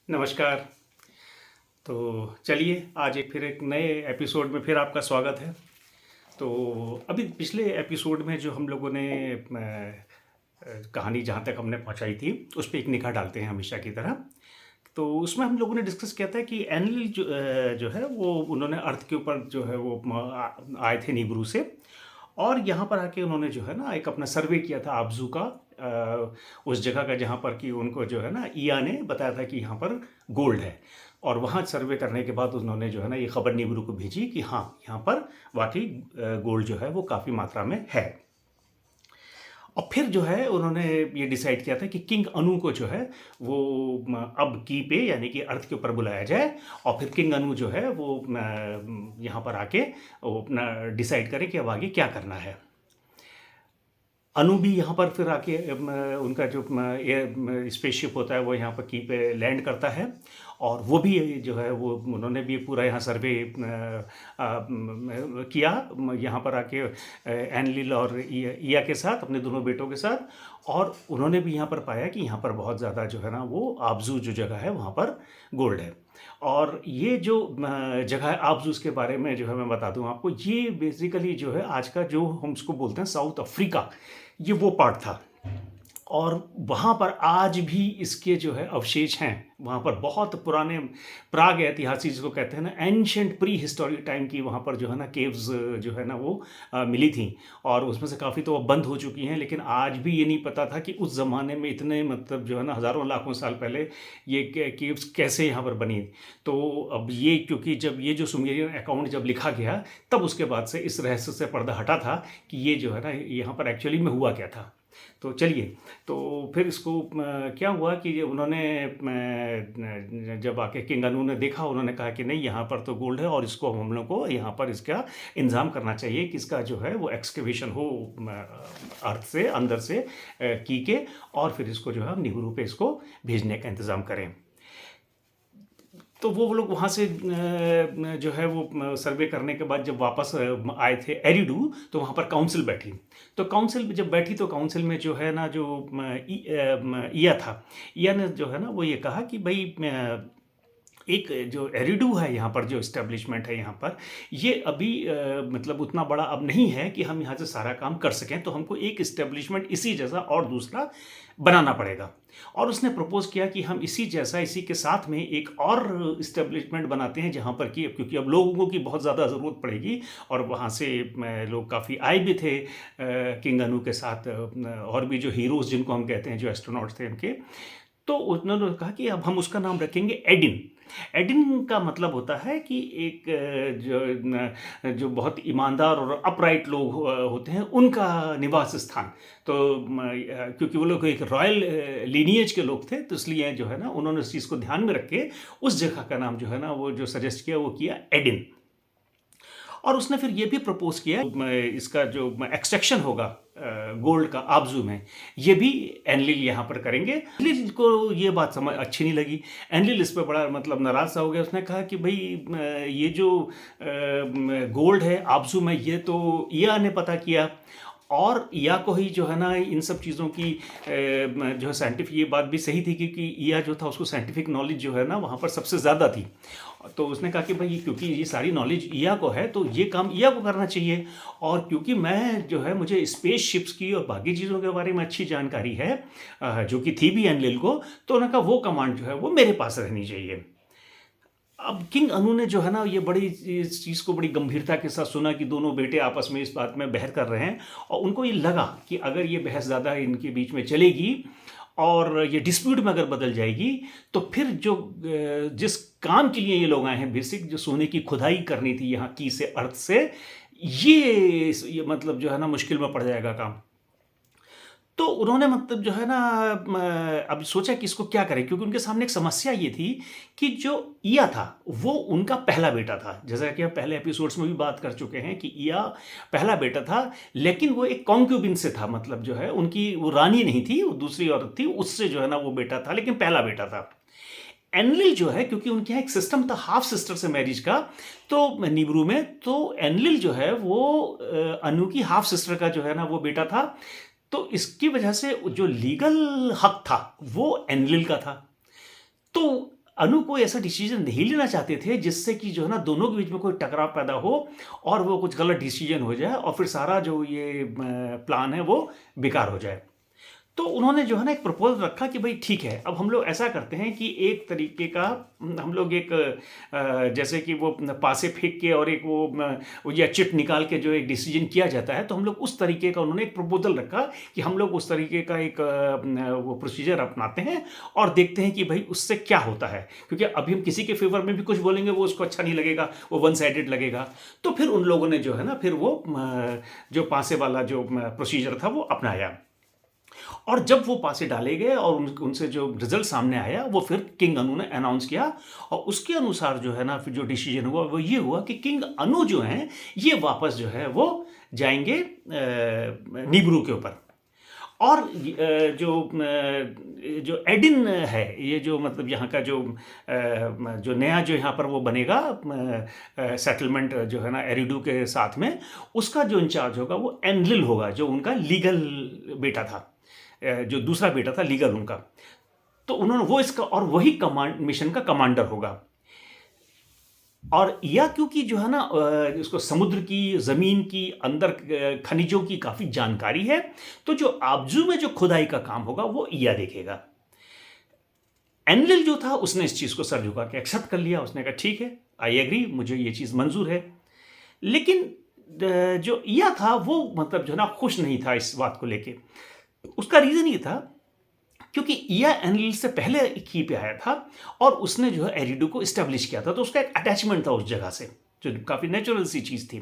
नमस्कार। तो चलिए आज फिर एक नए एपिसोड में फिर आपका स्वागत है। तो अभी पिछले एपिसोड में जो हम लोगों ने कहानी जहाँ तक हमने पहुँचाई थी उस पे एक निगाह डालते हैं हमेशा की तरह। तो उसमें हम लोगों ने डिस्कस किया था कि एनलिल जो है वो उन्होंने अर्थ के ऊपर जो है वो आए थे नीब्रू से, और यहाँ पर आके उन्होंने जो है ना एक अपना सर्वे किया था आबजू का, उस जगह का जहाँ पर कि उनको जो है ना ईया ने बताया था कि यहाँ पर गोल्ड है। और वहाँ सर्वे करने के बाद उन्होंने जो है ना ये खबर नीब्रू को भेजी कि हाँ यहाँ पर वाकई गोल्ड जो है वो काफ़ी मात्रा में है। और फिर जो है उन्होंने ये डिसाइड किया था कि किंग अनु को जो है वो अब की पे यानी कि अर्थ के ऊपर बुलाया जाए, और फिर किंग अनु जो है वो यहाँ पर आके वो अपना डिसाइड करे कि अब आगे क्या करना है। अनु भी यहाँ पर फिर आके उनका जो स्पेसशिप होता है वो यहाँ पर की पे लैंड करता है, और वो भी जो है वो उन्होंने भी पूरा यहाँ सर्वे किया यहाँ पर आके एनलिल और ईया के साथ, अपने दोनों बेटों के साथ। और उन्होंने भी यहाँ पर पाया कि यहाँ पर बहुत ज़्यादा जो है ना वो आबजू जो जगह है वहाँ पर गोल्ड है। और ये जो जगह है आबजूस के बारे में जो है मैं बता दूं आपको, ये बेसिकली जो है आज का जो हम उसको बोलते हैं साउथ अफ्रीका, ये वो पार्ट था। और वहाँ पर आज भी इसके जो है अवशेष हैं, वहाँ पर बहुत पुराने प्राग ऐतिहासिक जिसको कहते हैं ना एंशंट प्री हिस्टोरिक टाइम की वहाँ पर जो है ना केव्स जो है ना वो मिली थी, और उसमें से काफ़ी तो अब बंद हो चुकी हैं। लेकिन आज भी ये नहीं पता था कि उस ज़माने में इतने मतलब जो है ना हज़ारों लाखों साल पहले ये केव्स कैसे यहाँ पर बनी। तो अब ये क्योंकि जब ये जो सुमेरियन अकाउंट जब लिखा गया तब उसके बाद से इस रहस्य से पर्दा हटा था कि ये जो है ना यहाँ पर एक्चुअली में हुआ क्या था। तो चलिए, तो फिर इसको क्या हुआ कि उन्होंने जब आके किंग अनु ने देखा, उन्होंने कहा कि नहीं यहाँ पर तो गोल्ड है और इसको हम लोग को यहाँ पर इसका इंतज़ाम करना चाहिए कि इसका जो है वो एक्सकेवेशन हो अर्थ से अंदर से की के, और फिर इसको जो है हम नीब्रू पे इसको भेजने का इंतज़ाम करें। तो वो लोग वहाँ से जो है वो सर्वे करने के बाद जब वापस आए थे एरिडू, तो वहाँ पर काउंसिल बैठी। तो काउंसिल जब बैठी तो काउंसिल में जो है ना जो ईया था, ईया ने जो है ना वो ये कहा कि भाई एक जो एरिडू है यहाँ पर जो इस्टेब्लिशमेंट है यहाँ पर, ये अभी मतलब उतना बड़ा अब नहीं है कि हम यहाँ से सारा काम कर सकें, तो हमको एक इस्टेब्लिशमेंट इसी जैसा और दूसरा बनाना पड़ेगा। और उसने प्रपोज किया कि हम इसी जैसा इसी के साथ में एक और इस्टेब्लिशमेंट बनाते हैं जहाँ पर कि क्योंकि अब लोगों की बहुत ज़्यादा ज़रूरत पड़ेगी, और वहाँ से लोग काफ़ी आए भी थे किंग अनु के साथ, और भी जो हीरोज़ जिनको हम कहते हैं जो एस्ट्रोनॉट्स थे उनके। तो उन्होंने कहा कि अब हम उसका नाम रखेंगे एडिन। एडिन का मतलब होता है कि एक जो बहुत ईमानदार और अपराइट लोग होते हैं उनका निवास स्थान। तो क्योंकि वो लोग एक रॉयल लीनिएज के लोग थे, तो इसलिए जो है ना उन्होंने उस चीज़ को ध्यान में रख के उस जगह का नाम जो है ना वो जो सजेस्ट किया वो किया एडिन। और उसने फिर ये भी प्रपोज किया इसका जो एक्सट्रैक्शन होगा गोल्ड का आबजू में, ये भी एनलिल यहाँ पर करेंगे। एनलिल को ये बात समझ अच्छी नहीं लगी। एनलिल इस पर बड़ा मतलब नाराज सा हो गया। उसने कहा कि भाई ये जो गोल्ड है आबजू में ये तो ईया ने पता किया, और ईया को ही जो है ना इन सब चीज़ों की जो है साइंटिफिक, ये बात भी सही थी क्योंकि ईया जो था उसको साइंटिफिक नॉलेज जो है ना वहाँ पर सबसे ज़्यादा थी। तो उसने कहा कि भाई क्योंकि ये सारी नॉलेज ईया को है तो ये काम ईया को करना चाहिए, और क्योंकि मैं जो है मुझे स्पेस शिप्स की और बाकी चीज़ों के बारे में अच्छी जानकारी है जो कि थी भी एनलिल को, तो उन्होंने कहा वो कमांड जो है वो मेरे पास रहनी चाहिए। अब किंग अनु ने जो है ना ये बड़ी इस चीज़ को बड़ी गंभीरता के साथ सुना कि दोनों बेटे आपस में इस बात में बहस कर रहे हैं, और उनको ये लगा कि अगर ये बहस ज़्यादा इनके बीच में चलेगी और ये डिस्प्यूट में अगर बदल जाएगी तो फिर जो जिस काम के लिए ये लोग आए हैं, बेसिक जो सोने की खुदाई करनी थी यहाँ की से अर्थ से, ये मतलब जो है ना मुश्किल में पड़ जाएगा काम। तो उन्होंने मतलब जो है ना अब सोचा कि इसको क्या करें, क्योंकि उनके सामने एक समस्या ये थी कि जो ईया था वो उनका पहला बेटा था। जैसा कि हम पहले एपिसोड्स में भी बात कर चुके हैं कि ईया पहला बेटा था, लेकिन वो एक कॉन्क्यूबिन से था, मतलब जो है उनकी वो रानी नहीं थी, वो दूसरी औरत थी, उससे जो है ना वो बेटा था, लेकिन पहला बेटा था। एनलिल जो है क्योंकि उनके यहाँ एक सिस्टम था हाफ सिस्टर से मैरिज का, तो नीब्रू में, तो एनलिल जो है वो अनु की हाफ सिस्टर का जो है ना वो बेटा था। तो इसकी वजह से जो लीगल हक था वो एनलिल का था। तो अनु कोई ऐसा डिसीजन नहीं लेना चाहते थे जिससे कि जो है ना दोनों के बीच में कोई टकराव पैदा हो और वो कुछ गलत डिसीजन हो जाए और फिर सारा जो ये प्लान है वो बेकार हो जाए। तो उन्होंने जो है ना एक प्रपोजल रखा कि भाई ठीक है, अब हम लोग ऐसा करते हैं कि एक तरीके का हम लोग एक जैसे कि वो पासे फेंक के और एक वो या चिट निकाल के जो एक डिसीजन किया जाता है, तो हम लोग उस तरीके का उन्होंने एक प्रपोजल रखा कि हम लोग उस तरीके का एक वो प्रोसीजर अपनाते हैं और देखते हैं कि भाई उससे क्या होता है, क्योंकि अभी हम किसी के फेवर में भी कुछ बोलेंगे वो उसको अच्छा नहीं लगेगा, वो वन साइडेड लगेगा। तो फिर उन लोगों ने जो है ना फिर वो जो पासे वाला जो प्रोसीजर था वो अपनाया और जब वो पासे डाले गए और उनसे जो रिजल्ट सामने आया वो फिर किंग अनु ने अनाउंस किया और उसके अनुसार जो है ना फिर जो डिसीजन हुआ वो ये हुआ कि किंग अनु जो हैं ये वापस जो है वो जाएंगे नीब्रू के ऊपर। और जो एडिन है, ये जो मतलब यहाँ का जो नया जो यहाँ पर वो बनेगा सेटलमेंट जो है ना एरिडू के साथ में, उसका जो इंचार्ज होगा वो एनलिल होगा, जो उनका लीगल बेटा था, जो दूसरा बेटा था लीगल उनका। तो उन्होंने वो इसका और वही कमांड मिशन का कमांडर होगा। और या क्योंकि जो है ना इसको समुद्र की ज़मीन की अंदर खनिजों की काफ़ी जानकारी है, तो जो आबजू में जो खुदाई का काम होगा वो इया देखेगा। एनलिल जो था उसने इस चीज़ को सर झुका के एक्सेप्ट कर लिया, उसने कहा ठीक है, आई एग्री, मुझे ये चीज़ मंजूर है। लेकिन जो इया था वो मतलब जो है ना खुश नहीं था इस बात को लेके। उसका रीज़न ये था क्योंकि इया एनलिल से पहले की पे आया था और उसने जो है एरिडू को इस्टेब्लिश किया था, तो उसका एक अटैचमेंट था उस जगह से, जो काफ़ी नेचुरल सी चीज़ थी।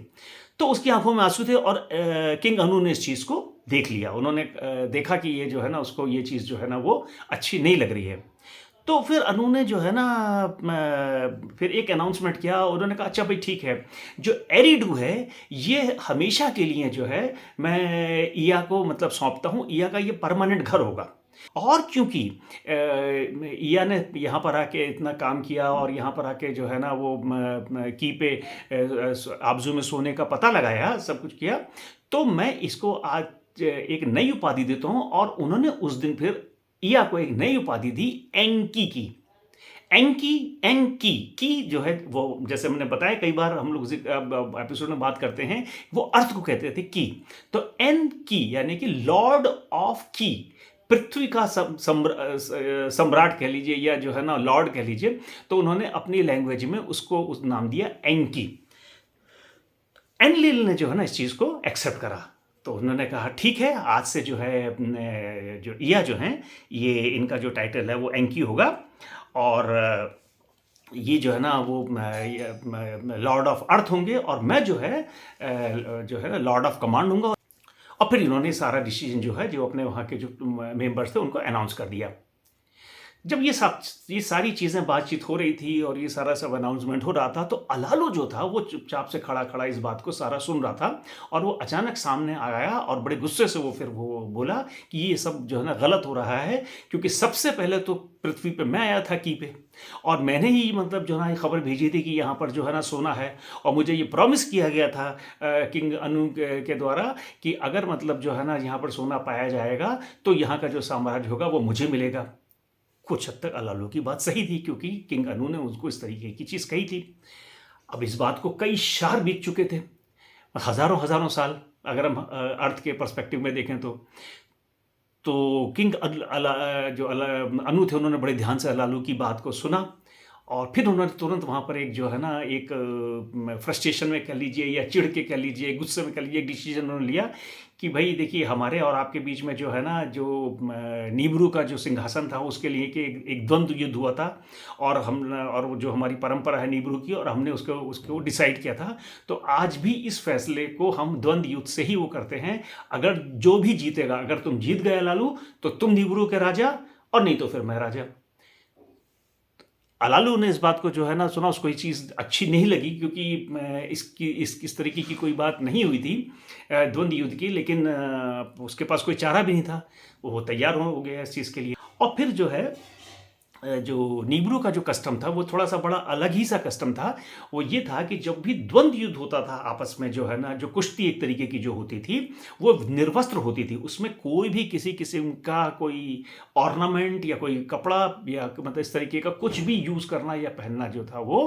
तो उसकी आंखों में आंसू थे और किंग अनु ने इस चीज़ को देख लिया। उन्होंने देखा कि ये जो है ना उसको ये चीज़ जो है ना वो अच्छी नहीं लग रही है। तो फिर अनु ने जो है ना फिर एक अनाउंसमेंट किया। उन्होंने कहा अच्छा भाई ठीक है, जो एरिडू है ये हमेशा के लिए जो है मैं इया को मतलब सौंपता हूँ, इया का ये परमानेंट घर होगा। और क्योंकि इया ने यहाँ पर आके इतना काम किया और यहाँ पर आके जो है ना वो की पे आबजू में सोने का पता लगाया, सब कुछ किया, तो मैं इसको आज एक नई उपाधि देता हूँ। और उन्होंने उस दिन फिर इया को एक नई उपाधि दी, एंकी की। एंकी एंकी की जो है वो जैसे मैंने बताया कई बार हम लोग एपिसोड में बात करते हैं, वो अर्थ को कहते थे की। तो एन की यानी कि लॉर्ड ऑफ की, पृथ्वी का सम्राट कह लीजिए या जो है ना लॉर्ड कह लीजिए। तो उन्होंने अपनी लैंग्वेज में उसको उस नाम दिया एंकी। एनलिल ने जो है ना इस चीज़ को एक्सेप्ट करा। तो उन्होंने कहा ठीक है, आज से जो है जो इया जो हैं ये इनका जो टाइटल है वो एंकी होगा और ये जो है ना वो लॉर्ड ऑफ अर्थ होंगे और मैं जो है ना लॉर्ड ऑफ कमांड हूँगा। और फिर इन्होंने सारा डिसीजन जो है जो अपने वहाँ के जो मेंबर्स थे उनको अनाउंस कर दिया। जब ये सारी चीज़ें बातचीत हो रही थी और ये सारा सब अनाउंसमेंट हो रहा था, तो अलालो जो था वो चुपचाप से खड़ा खड़ा इस बात को सारा सुन रहा था। और वो अचानक सामने आया और बड़े गुस्से से वो बोला कि ये सब जो है ना गलत हो रहा है, क्योंकि सबसे पहले तो पृथ्वी पे मैं आया था की पे और मैंने ही मतलब जो है ना ये खबर भेजी थी कि यहाँ पर जो है ना सोना है। और मुझे ये प्रॉमिस किया गया था किंग अनु के द्वारा कि अगर मतलब जो है ना यहाँ पर सोना पाया जाएगा तो यहाँ का जो साम्राज्य होगा वो मुझे मिलेगा। कुछ हद तक अलालो की बात सही थी, क्योंकि किंग अनु ने उसको इस तरीके की चीज़ कही थी। अब इस बात को कई शार बीत चुके थे, हज़ारों हज़ारों साल अगर हम अर्थ के पर्सपेक्टिव में देखें तो किंग अनु थे, उन्होंने बड़े ध्यान से अलालो की बात को सुना और फिर उन्होंने तुरंत वहाँ पर एक जो है ना एक फ्रस्ट्रेशन में कह लीजिए या चिढ़ के कह लीजिए, गुस्से में कह लीजिए, डिसीजन उन्होंने लिया कि भाई देखिए हमारे और आपके बीच में जो है ना जो नीब्रू का जो सिंहासन था उसके लिए कि एक द्वंद्व युद्ध हुआ था और वो जो हमारी परंपरा है नीब्रू की, और हमने उसको डिसाइड किया था। तो आज भी इस फैसले को हम द्वंद्व युद्ध से ही वो करते हैं। अगर जो भी जीतेगा, अगर तुम जीत गए लालू तो तुम नीब्रू के राजा और नहीं तो फिर मैं राजा। अलालू ने इस बात को जो है ना सुना, उसको ये चीज़ अच्छी नहीं लगी, क्योंकि इस तरीके की कोई बात नहीं हुई थी द्वंद्व युद्ध की। लेकिन उसके पास कोई चारा भी नहीं था, वो तैयार हो गया इस चीज़ के लिए। और फिर जो है जो नीब्रू का जो कस्टम था वो थोड़ा-सा बड़ा अलग ही सा कस्टम था। वो ये था कि जब भी द्वंद्व युद्ध होता था आपस में जो है ना, जो कुश्ती एक तरीके की जो होती थी, वो निर्वस्त्र होती थी। उसमें कोई भी किसी किस्म का कोई ऑर्नामेंट या कोई कपड़ा या मतलब इस तरीके का कुछ भी यूज़ करना या पहनना जो था वो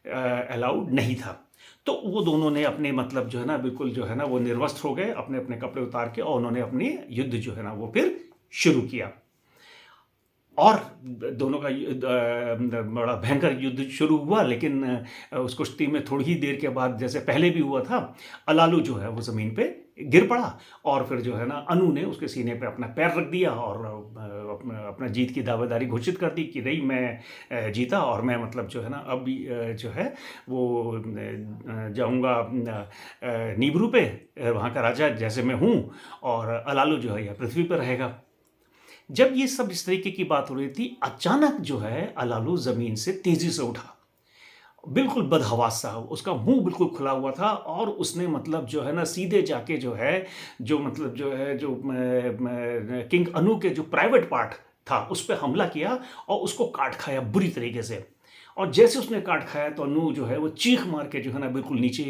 अलाउड नहीं था। तो वो दोनों ने अपने मतलब जो है ना बिल्कुल जो है ना वो निर्वस्त्र हो गए, अपने-अपने कपड़े उतार के और उन्होंने अपनी युद्ध जो है ना वो फिर शुरू किया। और दोनों का बड़ा भयंकर युद्ध शुरू हुआ, लेकिन उस कुश्ती में थोड़ी ही देर के बाद जैसे पहले भी हुआ था, अलालू जो है वो ज़मीन पे गिर पड़ा और फिर जो है ना अनु ने उसके सीने पे अपना पैर रख दिया और अपना जीत की दावेदारी घोषित कर दी कि नहीं मैं जीता और मैं मतलब जो है ना अब जो है वो जाऊँगा नीब्रू पे, वहाँ का राजा जैसे मैं हूँ और अलालू जो है यह पृथ्वी पर रहेगा। जब ये सब इस तरीके की बात हो रही थी, अचानक जो है अलालू ज़मीन से तेज़ी से उठा। बिल्कुल बदहवास सा, उसका मुँह बिल्कुल खुला हुआ था और उसने मतलब जो है ना सीधे जाके जो है, जो मतलब जो है जो किंग अनु के जो प्राइवेट पार्ट था, उस पे हमला किया और उसको काट खाया बुरी तरीके से। और जैसे उसने काट खाया तो अनु जो है वो चीख मार के जो है ना बिल्कुल नीचे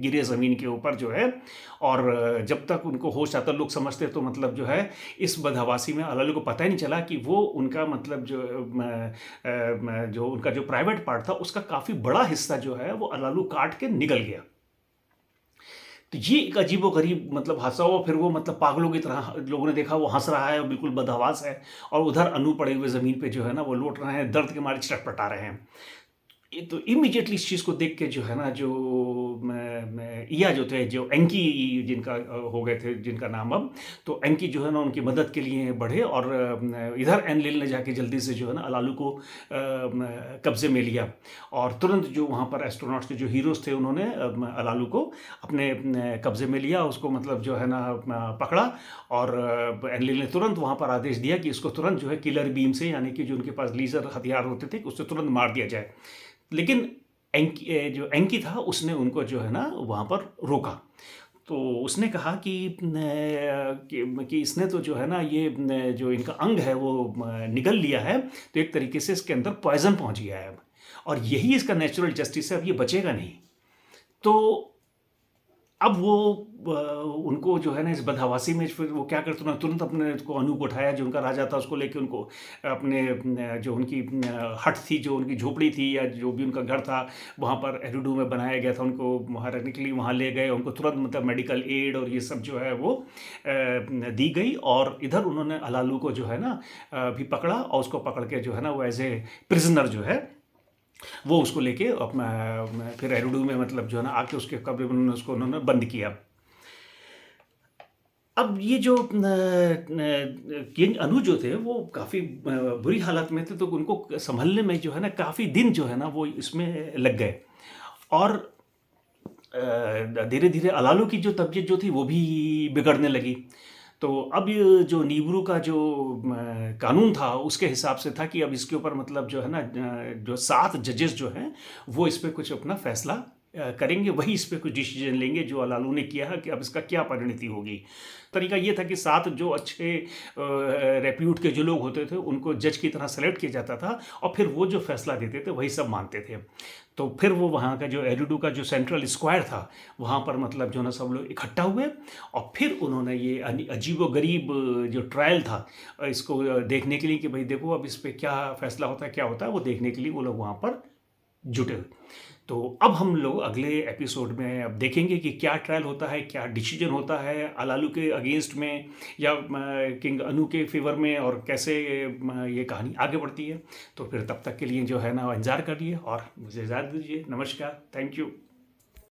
गिरे ज़मीन के ऊपर जो है। और जब तक उनको होश आता लोग समझते तो मतलब जो है इस बदहवासी में अलालू को पता ही नहीं चला कि वो उनका मतलब जो जो उनका जो प्राइवेट पार्ट था उसका काफ़ी बड़ा हिस्सा जो है वो अलालू काट के निकल गया। तो ये एक अजीबो-गरीब मतलब हादसा हुआ, फिर वो मतलब पागलों की तरह लोगों ने देखा वो हँस रहा है, बिल्कुल बदहवास है और उधर अनु पड़े हुए ज़मीन पे जो है ना वो लौट रहे हैं, दर्द के मारे छटपटा रहे हैं। ये तो इमीडिएटली इस चीज़ को देख के जो है ना जो मैं ईया जो थे, जो एंकी जिनका हो गए थे जिनका नाम अब, तो एंकी जो है ना उनकी मदद के लिए बढ़े और इधर एनलिल ने जाके जल्दी से जो है ना अलालू को कब्ज़े में लिया और तुरंत जो वहाँ पर एस्ट्रोनॉट्स के जो हीरोज़ थे उन्होंने अलालू को अपने कब्ज़े में लिया, उसको मतलब जो है ना पकड़ा और एनलिल ने तुरंत वहाँ पर आदेश दिया कि इसको तुरंत जो है किलर बीम से, यानी कि जो उनके पास लेज़र हथियार होते थे, उससे तुरंत मार दिया जाए। लेकिन जो एंकी था उसने उनको जो है ना वहाँ पर रोका। तो उसने कहा कि इसने तो जो है ना ये जो इनका अंग है वो निगल लिया है, तो एक तरीके से इसके अंदर पॉइज़न पहुँच गया है अब और यही इसका नेचुरल जस्टिस है, अब ये बचेगा नहीं। तो अब वो उनको जो है ना इस बदहवासी में फिर वो क्या करते, उन्होंने तुरंत अपने को अनु को उठाया, जो उनका राजा था उसको लेके उनको अपने जो उनकी हट थी, जो उनकी झोपड़ी थी या जो भी उनका घर था वहाँ पर एरुडू में बनाया गया था, उनको वहाँ रखने के लिए वहाँ ले गए। उनको तुरंत मतलब मेडिकल एड और ये सब जो है वो दी गई और इधर उन्होंने अलालू को जो है ना भी पकड़ा और उसको पकड़ के जो है ना वो एज ए प्रिजनर जो है वो उसको लेके अपना फिर एरुडू में मतलब जो है ना आके उसके कब्र में उन्होंने बंद किया। अब ये जो किंग अनु जो थे वो काफ़ी बुरी हालत में थे, तो उनको सँभलने में जो है ना काफ़ी दिन जो है ना वो इसमें लग गए और धीरे-धीरे अलालू की जो तबीयत जो थी वो भी बिगड़ने लगी। तो अब ये जो नीब्रू का जो कानून था उसके हिसाब से था कि अब इसके ऊपर मतलब जो है ना जो 7 जजेस जो हैं वो इस पे कुछ अपना फैसला करेंगे, वही इस पे कुछ डिसीजन लेंगे जो अलालू ने किया है कि अब इसका क्या परिणति होगी। तरीका ये था कि 7 जो अच्छे रेप्यूट के जो लोग होते थे उनको जज की तरह सेलेक्ट किया जाता था और फिर वो जो फैसला देते थे वही सब मानते थे। तो फिर वो वहाँ का जो एरुडू का जो सेंट्रल स्क्वायर था वहाँ पर मतलब जो ना सब लोग इकट्ठा हुए और फिर उन्होंने ये अजीबो-गरीब जो ट्रायल था इसको देखने के लिए कि भाई देखो अब इस पे क्या फैसला होता है, क्या होता है, वो देखने के लिए वो लोग वहाँ पर जुटे हुए। तो अब हम लोग अगले एपिसोड में अब देखेंगे कि क्या ट्रायल होता है, क्या डिसीजन होता है अलालू के अगेंस्ट में या किंग अनु के फेवर में और कैसे ये कहानी आगे बढ़ती है। तो फिर तब तक के लिए जो है ना इंतज़ार करिए और मुझे इजाज़त दीजिए। नमस्कार, थैंक यू।